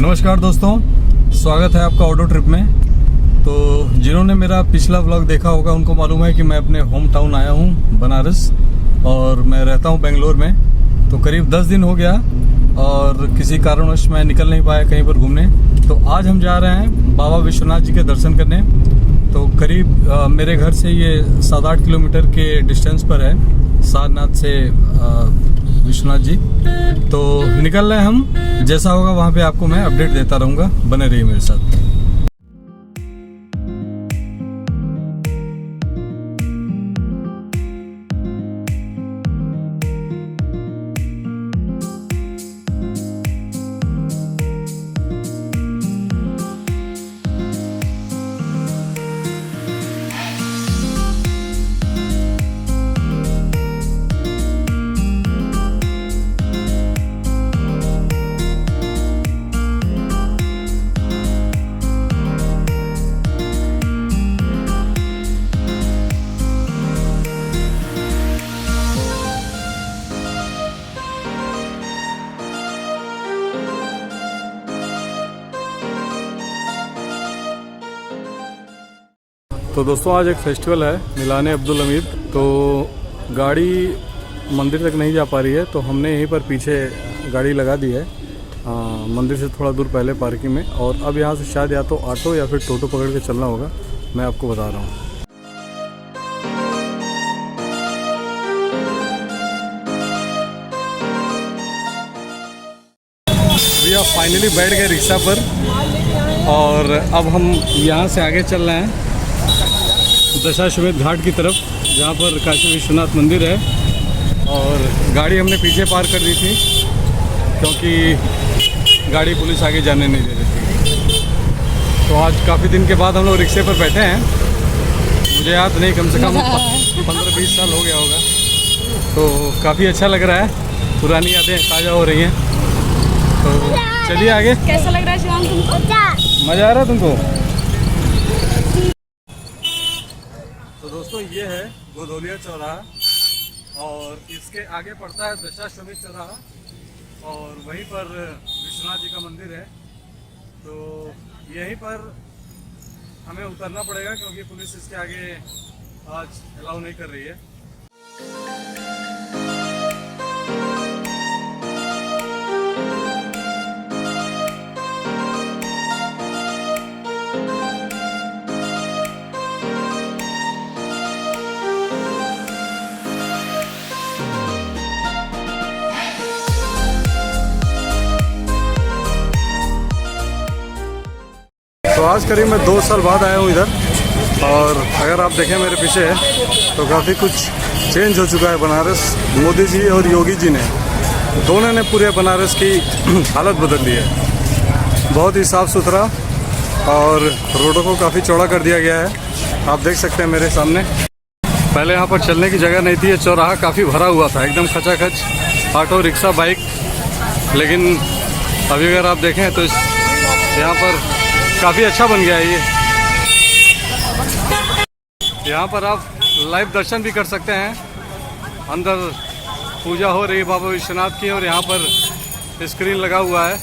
नमस्कार दोस्तों, स्वागत है आपका ऑटो ट्रिप में। तो जिन्होंने मेरा पिछला व्लॉग देखा होगा उनको मालूम है कि मैं अपने होम टाउन आया हूँ बनारस, और मैं रहता हूँ बेंगलोर में। तो करीब 10 दिन हो गया और किसी कारणवश मैं निकल नहीं पाया कहीं पर घूमने। तो आज हम जा रहे हैं बाबा विश्वनाथ जी के दर्शन करने। तो करीब मेरे घर से ये 7-8 किलोमीटर के डिस्टेंस पर है, सारनाथ से विश्वनाथ जी। तो निकल रहे हैं हम, जैसा होगा वहाँ पे आपको मैं अपडेट देता रहूँगा, बने रहिए मेरे साथ। तो दोस्तों आज एक फेस्टिवल है, मिलाने अब्दुल हमीद। तो गाड़ी मंदिर तक नहीं जा पा रही है, तो हमने यहीं पर पीछे गाड़ी लगा दी है मंदिर से थोड़ा दूर पहले पार्किंग में। और अब यहाँ से शायद या तो ऑटो या फिर टोटो पकड़ के चलना होगा, मैं आपको बता रहा हूँ। भैया फाइनली बैठ गए रिक्शा पर, और अब हम यहाँ से आगे चल रहे हैं दशाश्वमेध घाट की तरफ, जहाँ पर काशी विश्वनाथ मंदिर है। और गाड़ी हमने पीछे पार कर दी थी क्योंकि गाड़ी पुलिस आगे जाने नहीं दे रही थी। तो आज काफ़ी दिन के बाद हम लोग रिक्शे पर बैठे हैं। मुझे याद नहीं, कम से कम 15-20 साल हो गया होगा। तो काफ़ी अच्छा लग रहा है, पुरानी यादें ताज़ा हो रही हैं। तो चलिए आगे। कैसा लग रहा है शिवांग तुमको? मज़ा आ रहा है तुमको? तो दोस्तों ये है गोदौलिया चौराहा, और इसके आगे पड़ता है दशाश्वमेध चौराहा, और वहीं पर विश्वनाथ जी का मंदिर है। तो यहीं पर हमें उतरना पड़ेगा क्योंकि पुलिस इसके आगे आज अलाउ नहीं कर रही है। तो आज करीब मैं 2 साल बाद आया हूँ इधर, और अगर आप देखें मेरे पीछे तो काफ़ी कुछ चेंज हो चुका है बनारस। मोदी जी और योगी जी ने, दोनों ने पूरे बनारस की हालत बदल दी है। बहुत ही साफ़ सुथरा, और रोडों को काफ़ी चौड़ा कर दिया गया है। आप देख सकते हैं मेरे सामने। पहले यहाँ पर चलने की जगह नहीं थी, ये चौराहा काफ़ी भरा हुआ था, एकदम खचाखच ऑटो रिक्शा बाइक। लेकिन अभी अगर आप देखें तो यहाँ पर काफ़ी अच्छा बन गया है ये। यहाँ पर आप लाइव दर्शन भी कर सकते हैं। अंदर पूजा हो रही है बाबा विश्वनाथ की, और यहाँ पर स्क्रीन लगा हुआ है,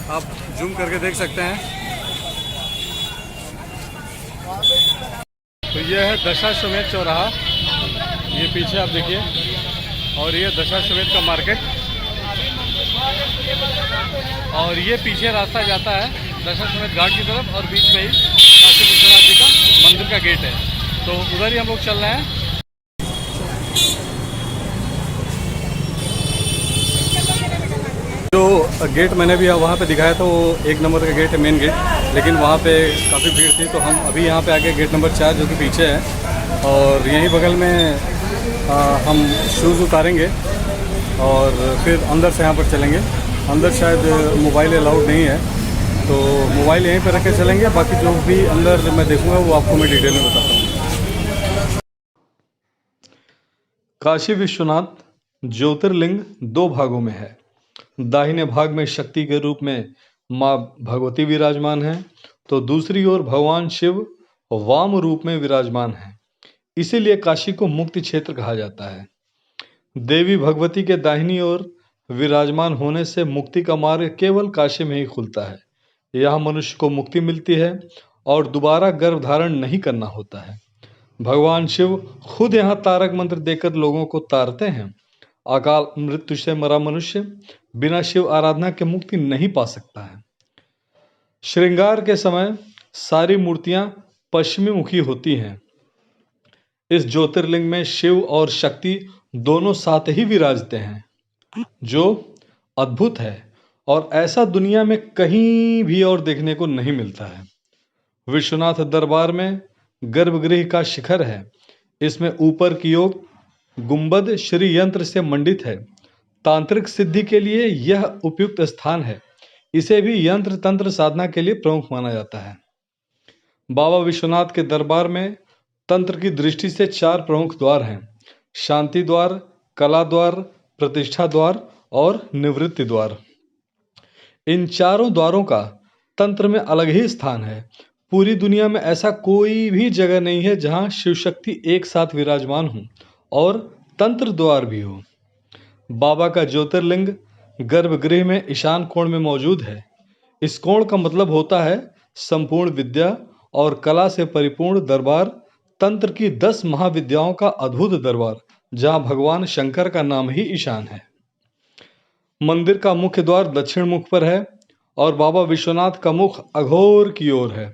आप जूम करके देख सकते हैं। तो ये है दशाश्वमेध चौराहा, ये पीछे आप देखिए, और ये दशाश्वमेध का मार्केट, और ये पीछे रास्ता जाता है दशाश्वमेध घाट की तरफ, और बीच में ही काशी विश्वनाथ जी का मंदिर का गेट है। तो उधर ही हम लोग चल रहे हैं। जो गेट मैंने भी वहाँ पे दिखाया था वो 1 नंबर का गेट है, मेन गेट। लेकिन वहाँ पे काफ़ी भीड़ थी, तो हम अभी यहाँ पे आके गेट नंबर 4 जो कि पीछे है, और यहीं बगल में हम शूज़ उतारेंगे और फिर अंदर से यहाँ पर चलेंगे। अंदर शायद मोबाइल अलाउड नहीं है, तो मोबाइल यहीं पर रख के चलेंगे। बाकी जो भी अंदर मैं देखूंगा वो आपको मैं डिटेल में बताता हूँ। काशी विश्वनाथ ज्योतिर्लिंग 2 भागों में है। दाहिने भाग में शक्ति के रूप में माँ भगवती विराजमान है, तो दूसरी ओर भगवान शिव वाम रूप में विराजमान है। इसीलिए काशी को मुक्ति क्षेत्र कहा जाता है। देवी भगवती के दाहिनी ओर विराजमान होने से मुक्ति का मार्ग केवल काशी में ही खुलता है। यहाँ मनुष्य को मुक्ति मिलती है और दोबारा गर्भ धारण नहीं करना होता है। भगवान शिव खुद यहाँ तारक मंत्र देकर लोगों को तारते हैं। अकाल मृत्यु से मरा मनुष्य बिना शिव आराधना के मुक्ति नहीं पा सकता है। श्रृंगार के समय सारी मूर्तियां पश्चिमी मुखी होती हैं। इस ज्योतिर्लिंग में शिव और शक्ति दोनों साथ ही विराजते हैं, जो अद्भुत है और ऐसा दुनिया में कहीं भी और देखने को नहीं मिलता है। विश्वनाथ दरबार में गर्भगृह का शिखर है। इसमें ऊपर की ओर गुंबद श्री यंत्र से मंडित है। तांत्रिक सिद्धि के लिए यह उपयुक्त स्थान है। इसे भी यंत्र तंत्र साधना के लिए प्रमुख माना जाता है। बाबा विश्वनाथ के दरबार में तंत्र की दृष्टि से 4 प्रमुख द्वार हैं: शांति द्वार, कला द्वार, प्रतिष्ठा द्वार और निवृत्ति द्वार। इन चारों द्वारों का तंत्र में अलग ही स्थान है। पूरी दुनिया में ऐसा कोई भी जगह नहीं है जहां शिव शक्ति एक साथ विराजमान हो और तंत्र द्वार भी हो। बाबा का ज्योतिर्लिंग गर्भगृह में ईशान कोण में मौजूद है। इस कोण का मतलब होता है संपूर्ण विद्या और कला से परिपूर्ण दरबार, तंत्र की 10 महाविद्याओं का अद्भुत दरबार, जहां भगवान शंकर का नाम ही ईशान है। मंदिर का मुख्य द्वार दक्षिण मुख पर है और बाबा विश्वनाथ का मुख अघोर की ओर है।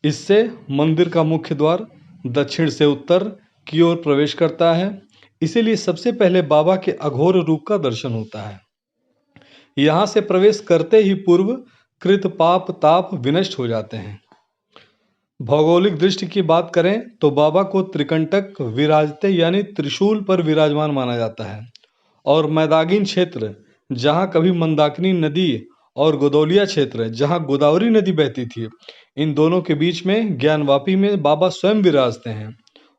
इससे मंदिर का मुख्य द्वार दक्षिण से उत्तर की ओर प्रवेश करता है। इसीलिए सबसे पहले बाबा के अघोर रूप का दर्शन होता है। यहाँ से प्रवेश करते ही पूर्व कृत पाप ताप विनष्ट हो जाते हैं। भौगोलिक दृष्टि की बात करें तो बाबा को त्रिकंटक विराजते यानी त्रिशूल पर विराजमान माना जाता है और मैदागीन क्षेत्र जहाँ कभी मंदाकिनी नदी और गोदौलिया क्षेत्र जहाँ गोदावरी नदी बहती थी, इन दोनों के बीच में ज्ञानवापी में बाबा स्वयं विराजते हैं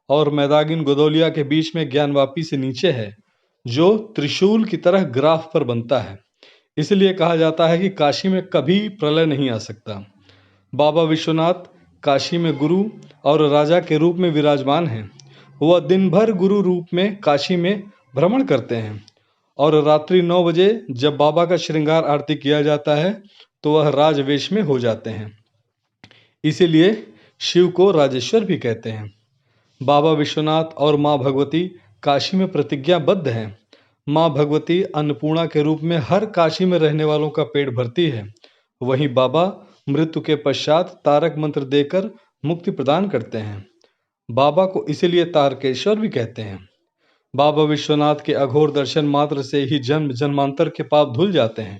और मैदागीन गोदौलिया के बीच में ज्ञानवापी से नीचे है, जो त्रिशूल की तरह ग्राफ पर बनता है। इसलिए कहा जाता है कि काशी में कभी प्रलय नहीं आ सकता। बाबा विश्वनाथ काशी में गुरु और राजा के रूप में विराजमान हैं। वह दिन भर गुरु रूप में काशी में भ्रमण करते हैं और रात्रि 9 बजे जब बाबा का श्रृंगार आरती किया जाता है तो वह राजवेश में हो जाते हैं। इसीलिए शिव को राजेश्वर भी कहते हैं। बाबा विश्वनाथ और माँ भगवती काशी में प्रतिज्ञाबद्ध हैं। माँ भगवती अन्नपूर्णा के रूप में हर काशी में रहने वालों का पेट भरती है। वहीं बाबा मृत्यु के पश्चात तारक मंत्र देकर मुक्ति प्रदान करते हैं। बाबा को इसीलिए तारकेश्वर भी कहते हैं। बाबा विश्वनाथ के अघोर दर्शन मात्र से ही जन्म जन्मांतर के पाप धुल जाते हैं।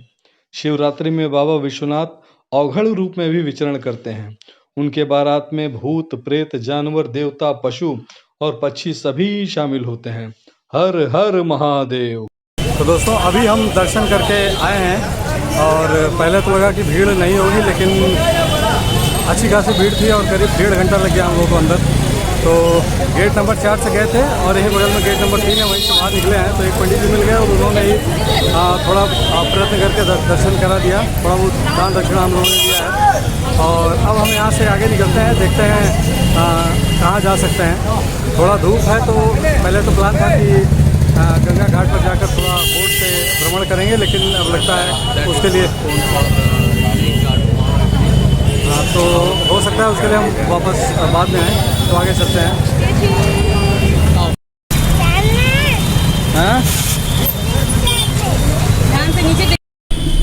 शिवरात्रि में बाबा विश्वनाथ अवघड़ रूप में भी विचरण करते हैं। उनके बारात में भूत प्रेत जानवर देवता पशु और पक्षी सभी शामिल होते हैं। हर हर महादेव। तो दोस्तों अभी हम दर्शन करके आए हैं और पहले तो लगा कि भीड़ नहीं होगी, लेकिन अच्छी खासी भीड़ थी और करीब 1.5 घंटा लग गया हम लोगों को अंदर। तो गेट नंबर 4 से गए थे और यही बगल में गेट नंबर 3 है, वहीं से बाहर निकले हैं। तो एक पंडित जी मिल गए और उन्होंने ही थोड़ा प्रयत्न करके दर्शन करा दिया। थोड़ा बहुत दान दक्षिणा हम लोगों ने दिया है और अब हम यहाँ से आगे निकलते हैं, देखते हैं कहाँ जा सकते हैं। थोड़ा धूप है तो पहले तो प्लान था कि गंगा घाट पर जाकर थोड़ा बोट से भ्रमण करेंगे, लेकिन अब लगता है उसके लिए तो हो सकता है उसके लिए हम वापस बाद में आएँ। तो आगे चलते हैं।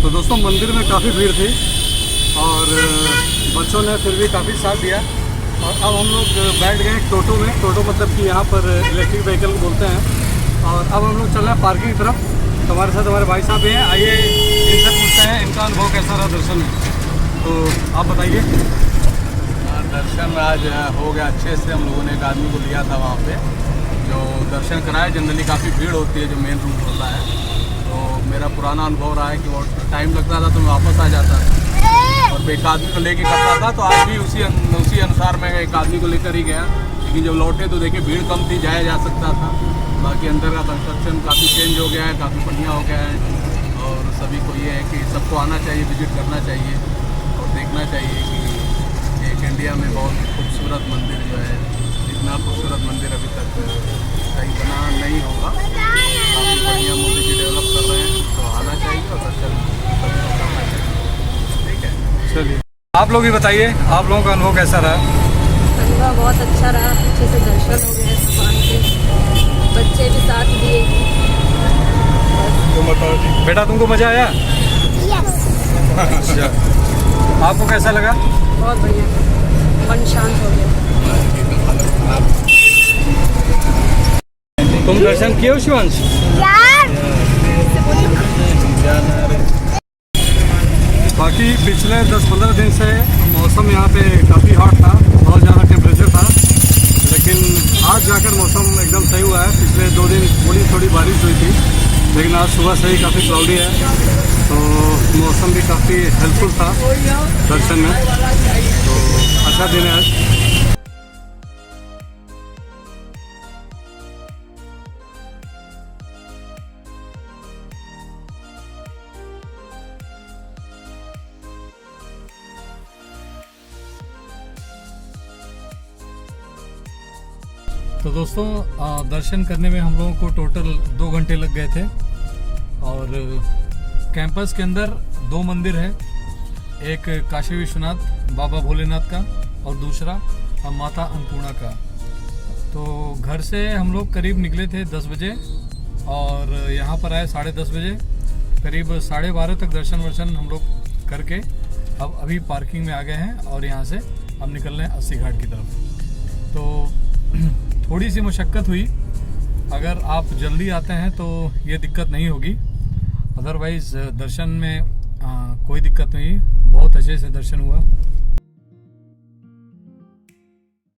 तो दोस्तों मंदिर में काफ़ी भीड़ थी और बच्चों ने फिर भी काफ़ी साथ दिया और अब हम लोग बैठ गए टोटो में। टोटो मतलब कि यहाँ पर इलेक्ट्रिक व्हीकल बोलते हैं। और अब हम लोग चल रहे हैं पार्किंग की तरफ। तो हमारे साथ हमारे भाई साहब भी हैं, आइए इनसे पूछते हैं इनका अनुभव कैसा रहा दर्शन में। तो आप बताइए। दर्शन आज हो गया अच्छे से। हम लोगों ने एक आदमी को लिया था वहाँ पे जो दर्शन कराए। जनरली काफ़ी भीड़ होती है जो मेन रूट होता है। तो मेरा पुराना अनुभव रहा है कि बहुत टाइम लगता था तो मैं वापस आ जाता था और एक आदमी को लेके करता था। तो आज भी उसी अनुसार मैं एक आदमी को लेकर ही गया, लेकिन जब लौटे तो देखिए भीड़ कम थी, जाया जा सकता था। बाकी अंदर का कंस्ट्रक्शन काफ़ी चेंज हो गया है, काफ़ी बढ़िया हो गया है और सभी को ये है कि सबको आना चाहिए, विजिट करना चाहिए और देखना चाहिए कि एक इंडिया में बहुत खूबसूरत मंदिर जो है, इतना खूबसूरत मंदिर अभी तक कहीं बना नहीं होगा। काफ़ी बढ़िया मोदी जी डेवलप कर रहे हैं। तो चाहिए और दर्शन करना चाहिए। ठीक है, चलिए आप लोग भी बताइए, आप लोगों का अनुभव कैसा रहा? अनुभव बहुत अच्छा रहा, अच्छे से दर्शन हो गए भगवान के, बच्चे भी साथ दिए। बेटा तुमको मजा आया? अच्छा, आपको कैसा लगा? बहुत बढ़िया, मन शांत हो गया। तुम दर्शन किए हो शिवांश? बाकी पिछले 10-15 दिन से मौसम यहाँ पे काफ़ी हॉट था, बहुत ज़्यादा टेम्परेचर था, लेकिन आज जाकर मौसम एकदम सही हुआ है। पिछले 2 दिन थोड़ी बारिश हुई थी, लेकिन आज सुबह से ही काफ़ी क्लाउडी है, तो मौसम भी काफ़ी हेल्पफुल था दर्शन में, तो अच्छा दिन है आज। तो दोस्तों दर्शन करने में हम लोगों को टोटल 2 घंटे लग गए थे, और कैंपस के अंदर 2 मंदिर है, एक काशी विश्वनाथ बाबा भोलेनाथ का और दूसरा माता अन्नपूर्णा का। तो घर से हम लोग करीब निकले थे 10 बजे और यहाँ पर आए 10:30 बजे, करीब 12:30 तक दर्शन वर्शन हम लोग करके अब अभी पार्किंग में आ गए हैं और यहाँ से अब निकल रहे हैं 80 घाट की तरफ। तो थोड़ी सी मशक्क़त हुई, अगर आप जल्दी आते हैं तो ये दिक्कत नहीं होगी, अदरवाइज़ दर्शन में कोई दिक्कत नहीं, बहुत अच्छे से दर्शन हुआ।